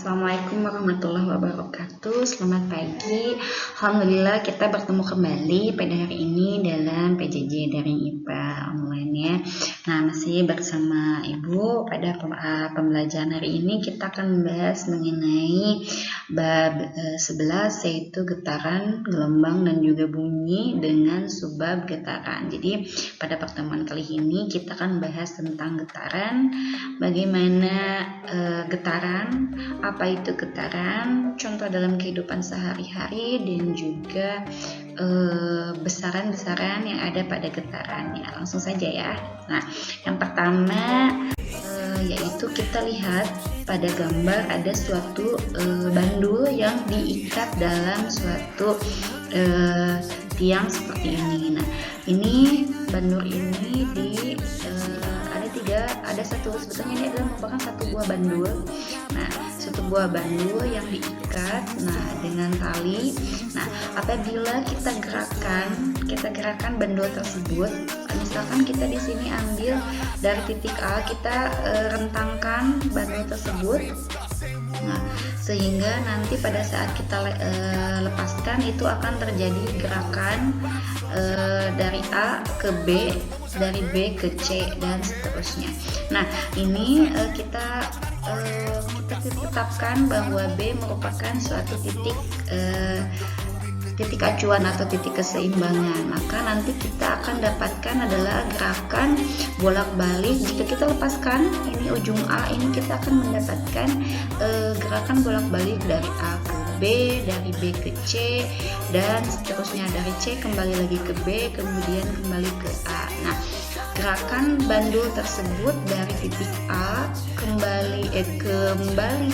Assalamualaikum warahmatullahi wabarakatuh. Selamat pagi. Alhamdulillah kita bertemu kembali pada hari ini dalam PJJ Daring IPA online ya. Nah, masih bersama Ibu pada pembelajaran hari ini kita akan membahas mengenai bab 11 yaitu getaran, gelombang dan juga bunyi dengan subbab getaran. Jadi pada pertemuan kali ini kita akan bahas tentang getaran, bagaimana getaran, apa itu getaran, contoh dalam kehidupan sehari-hari dan juga besaran-besaran yang ada pada getaran ya. Langsung saja ya. Nah, yang pertama yaitu kita lihat pada gambar ada suatu bandul yang diikat dalam suatu tiang seperti ini. Nah, ini bandul ini ada satu, sebetulnya ini adalah merupakan satu buah bandul. Nah, satu buah bandul yang diikat dengan tali. Nah, apabila kita gerakan bandul tersebut, misalkan kita di sini ambil dari titik A, kita rentangkan bandul tersebut. Nah, sehingga nanti pada saat kita lepaskan itu akan terjadi gerakan dari A ke B, dari B ke C dan seterusnya. Nah, ini kita tetapkan bahwa B merupakan suatu titik acuan atau titik keseimbangan. Maka nanti kita akan dapatkan adalah gerakan bolak-balik. Jika kita lepaskan ini ujung A, ini kita akan mendapatkan gerakan bolak-balik dari A ke B, dari B ke C dan seterusnya, dari C kembali lagi ke B, kemudian kembali ke A. Nah, gerakan bandul tersebut dari titik A kembali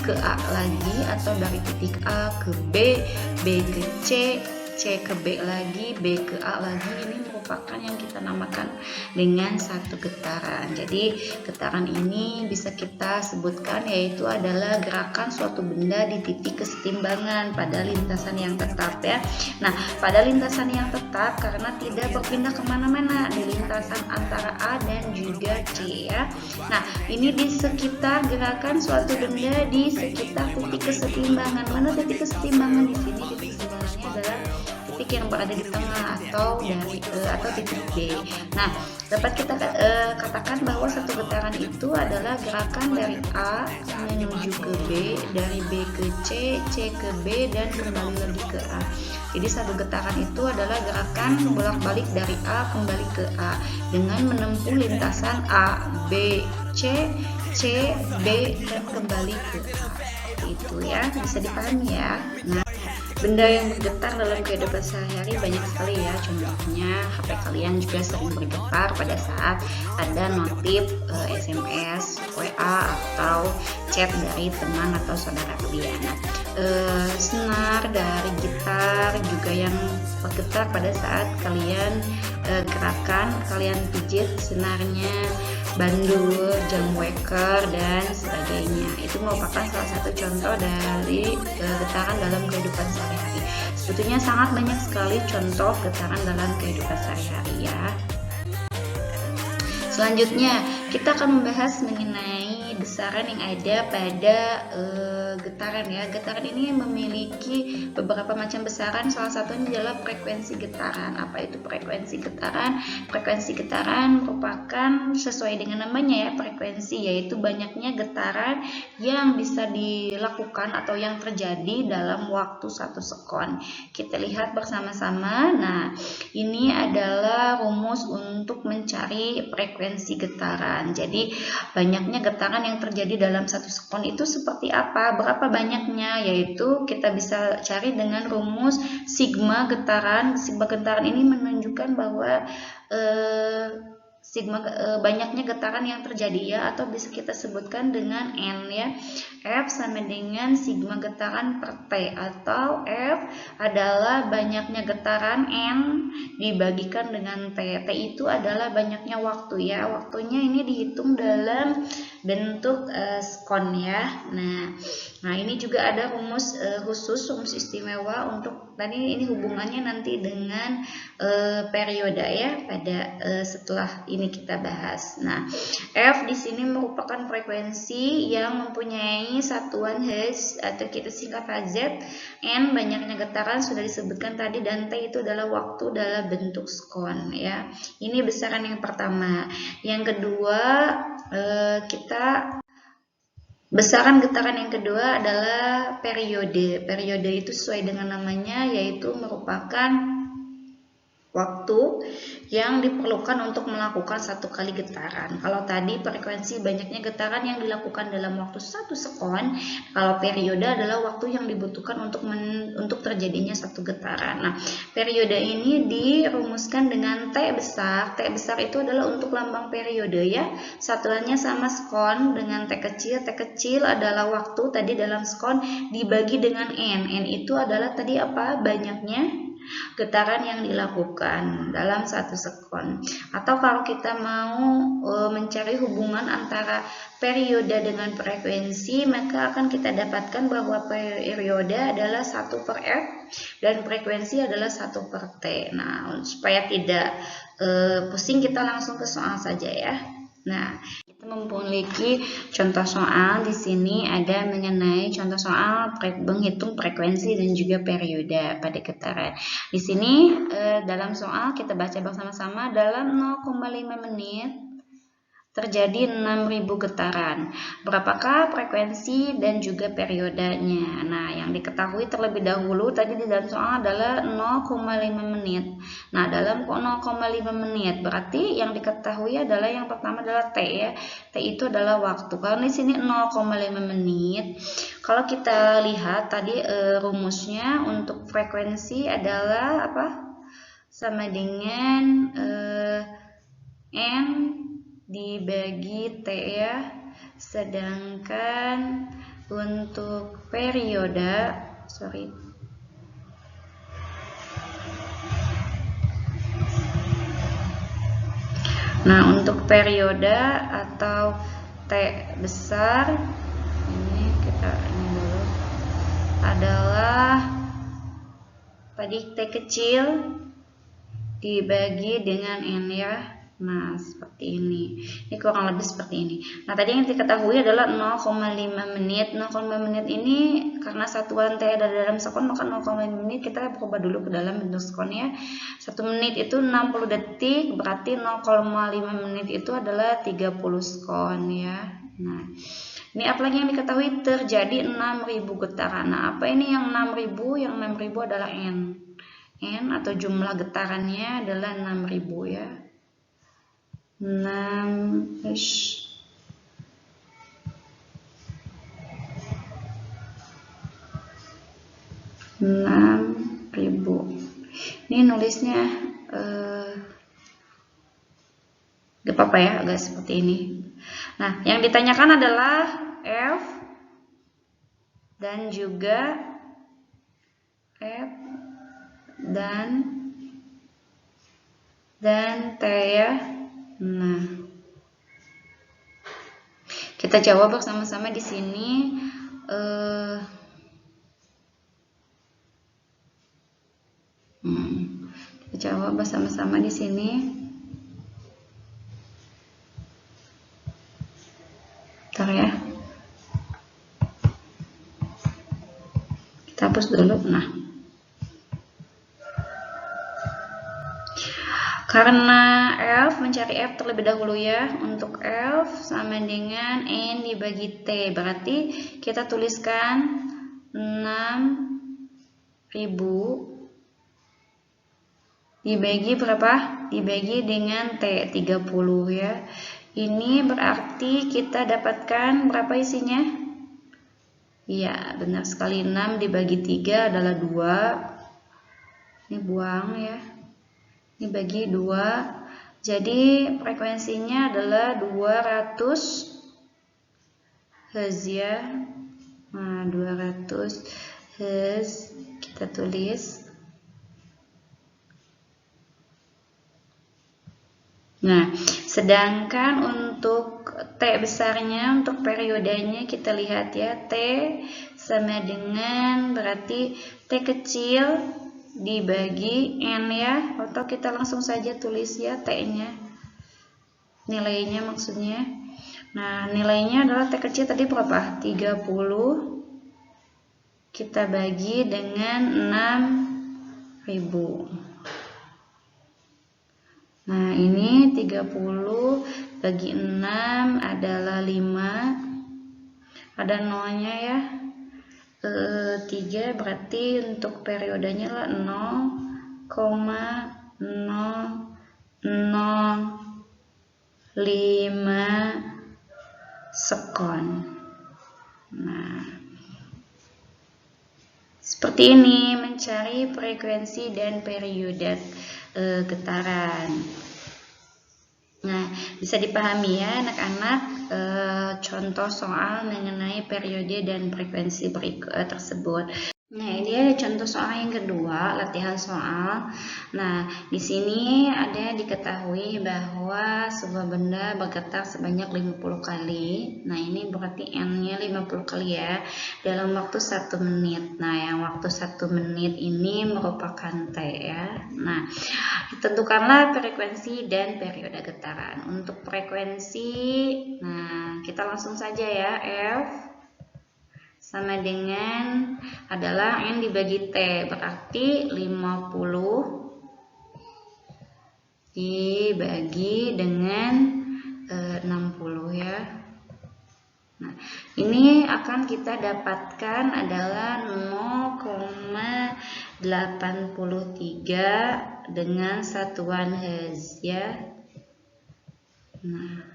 ke A lagi, atau dari titik A ke B, B ke C, C ke B lagi, B ke A lagi, ini merupakan yang kita namakan dengan satu getaran. Jadi getaran ini bisa kita sebutkan yaitu adalah gerakan suatu benda di titik kesetimbangan pada lintasan yang tetap ya. Nah, pada lintasan yang tetap karena tidak berpindah kemana-mana di lintasan antara A dan juga C ya. Nah, ini di sekitar gerakan suatu benda di sekitar titik kesetimbangan. Mana titik kesetimbangan di sini? Titik kesetimbangannya adalah titik yang berada di tengah atau titik B. Nah, dapat kita katakan bahwa satu getaran itu adalah gerakan dari A menuju ke B, dari B ke C, C ke B dan kembali lagi ke A. Jadi satu getaran itu adalah gerakan bolak-balik dari A kembali ke A dengan menempuh lintasan A, B, C, C, B dan kembali ke A. Itu ya, bisa dipahami ya. Nah, benda yang bergetar dalam kehidupan sehari-hari banyak sekali ya. Contohnya HP kalian juga sering bergetar pada saat ada notif SMS, WA atau chat dari teman atau saudara kalian. Nah, senar dari gitar juga yang bergetar pada saat kalian kalian pijit senarnya, bandul, jam waker dan sebagainya. Itu merupakan salah satu contoh dari getaran dalam kehidupan sehari-hari. Sebetulnya sangat banyak sekali contoh getaran dalam kehidupan sehari-hari ya. Selanjutnya kita akan membahas mengenai besaran yang ada pada getaran ya. Getaran ini memiliki beberapa macam besaran. Salah satunya adalah frekuensi getaran. Apa itu frekuensi getaran? Frekuensi getaran merupakan sesuai dengan namanya ya, frekuensi, yaitu banyaknya getaran yang bisa dilakukan atau yang terjadi dalam waktu 1 sekon. Kita lihat bersama-sama. Nah, ini adalah rumus untuk mencari frekuensi getaran. Jadi banyaknya getaran yang terjadi dalam 1 sekon itu seperti apa? Berapa banyaknya? Yaitu kita bisa cari dengan rumus sigma getaran. Sigma getaran ini menunjukkan bahwa banyaknya getaran yang terjadi ya, atau bisa kita sebutkan dengan N ya. F sama dengan sigma getaran per T, atau F adalah banyaknya getaran N dibagikan dengan T. T itu adalah banyaknya waktu ya. Waktunya ini dihitung dalam bentuk sekon ya. Nah, Nah, ini juga ada rumus khusus, rumus istimewa untuk tadi ini hubungannya nanti dengan periode ya pada setelah ini kita bahas. Nah, F di sini merupakan frekuensi yang mempunyai satuan Hz atau kita singkat Hz. N banyaknya getaran sudah disebutkan tadi, dan T itu adalah waktu dalam bentuk sekon ya. Ini besaran yang pertama. Yang kedua besaran getaran yang kedua adalah periode. Periode itu sesuai dengan namanya, yaitu merupakan waktu yang diperlukan untuk melakukan satu kali getaran. Kalau tadi frekuensi banyaknya getaran yang dilakukan dalam waktu 1 sekon, kalau periode adalah waktu yang dibutuhkan untuk terjadinya satu getaran. Nah, periode ini dirumuskan dengan T besar. T besar itu adalah untuk lambang periode ya. Satuannya sama sekon dengan T kecil. T kecil adalah waktu tadi dalam sekon dibagi dengan N. N itu adalah tadi apa? Banyaknya getaran yang dilakukan dalam 1 sekon. Atau kalau kita mau mencari hubungan antara periode dengan frekuensi, maka akan kita dapatkan bahwa periode adalah 1 per F dan frekuensi adalah 1 per T. Nah, supaya tidak pusing, kita langsung ke soal saja ya. Nah, kita memiliki contoh soal di sini ada mengenai contoh soal menghitung frekuensi dan juga periode pada getaran. Di sini dalam soal kita baca bersama-sama, dalam 0,5 menit terjadi 6.000 getaran. Berapakah frekuensi dan juga periodenya? Nah, yang diketahui terlebih dahulu tadi di dalam soal adalah 0,5 menit. Nah, dalam 0,5 menit berarti yang diketahui adalah yang pertama adalah T ya. T itu adalah waktu. Kalau di sini 0,5 menit. Kalau kita lihat tadi rumusnya untuk frekuensi adalah apa? Sama dengan N dibagi T ya, sedangkan untuk periode untuk periode atau T besar ini dulu adalah tadi T kecil dibagi dengan N ya. Nah, seperti ini. Ini kurang lebih seperti ini. Nah, tadi yang diketahui adalah 0,5 menit. 0,5 menit ini karena satuan T ada dalam sekon, maka 0,5 menit kita berubah dulu ke dalam bentuk sekon ya. 1 menit itu 60 detik, berarti 0,5 menit itu adalah 30 sekon ya. Nah, ini apa lagi yang diketahui? Terjadi 6.000 getaran. Nah, apa ini yang 6.000? Yang 6.000 adalah N. N atau jumlah getarannya adalah 6.000 ya. 6.000. Ini nulisnya gak apa-apa ya, agak seperti ini. Nah, yang ditanyakan adalah F dan juga F dan T ya. Nah, kita jawab bersama-sama di sini. Kita jawab bersama-sama di sini. Bentar ya. Kita hapus dulu. Nah, karena F, mencari F terlebih dahulu ya. Untuk F sama dengan N dibagi T. Berarti kita tuliskan 6.000 dibagi berapa? Dibagi dengan T, 30 ya. Ini berarti kita dapatkan berapa isinya? Iya, benar sekali. 6 dibagi 3 adalah 2. Ini buang ya. Ini bagi 2, jadi frekuensinya adalah 200 Hz ya. Nah, 200 Hz kita tulis. Nah, sedangkan untuk T besarnya, untuk periodenya kita lihat ya, T sama dengan berarti T kecil dibagi N ya, atau kita langsung saja tulis ya T-nya, nilainya maksudnya. Nah, nilainya adalah T kecil tadi berapa? 30 kita bagi dengan 6.000. Nah, ini 30 bagi 6 adalah 5. Ada nolnya ya. 3 berarti untuk periodenya lah 0,005 sekon. Nah, seperti ini mencari frekuensi dan periode getaran. Nah, bisa dipahami ya anak-anak contoh soal mengenai periode dan frekuensi tersebut. Nah, ini ada contoh soal yang kedua, latihan soal. Nah, di sini ada diketahui bahwa sebuah benda bergetar sebanyak 50 kali. Nah, ini berarti N-nya 50 kali ya, dalam waktu 1 menit. Nah, yang waktu 1 menit ini merupakan T ya. Nah, ditentukanlah frekuensi dan periode getaran. Untuk frekuensi, nah kita langsung saja ya, F sama dengan adalah N dibagi T, berarti 50 dibagi dengan 60 ya. Nah, ini akan kita dapatkan adalah 0,83 dengan satuan Hertz ya. Nah,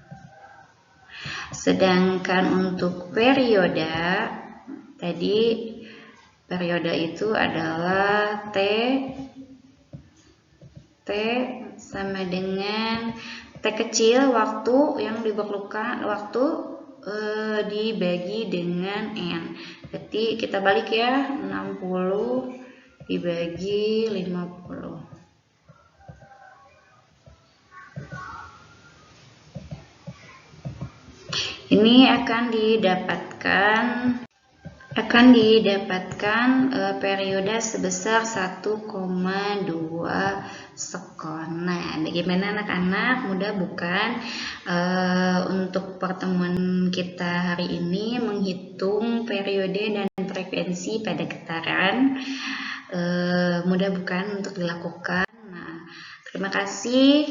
sedangkan untuk periode tadi, periode itu adalah T sama dengan T kecil waktu yang diperlukan, waktu dibagi dengan N. Berarti kita balik ya, 60 dibagi 50. Ini akan didapatkan periode sebesar 1,2 sekon. Nah, bagaimana anak-anak? Mudah bukan? Untuk pertemuan kita hari ini menghitung periode dan frekuensi pada getaran. Mudah bukan untuk dilakukan? Nah, terima kasih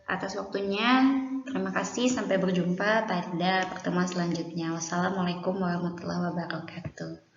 atas waktunya. Terima kasih, sampai berjumpa pada pertemuan selanjutnya. Wassalamualaikum warahmatullahi wabarakatuh.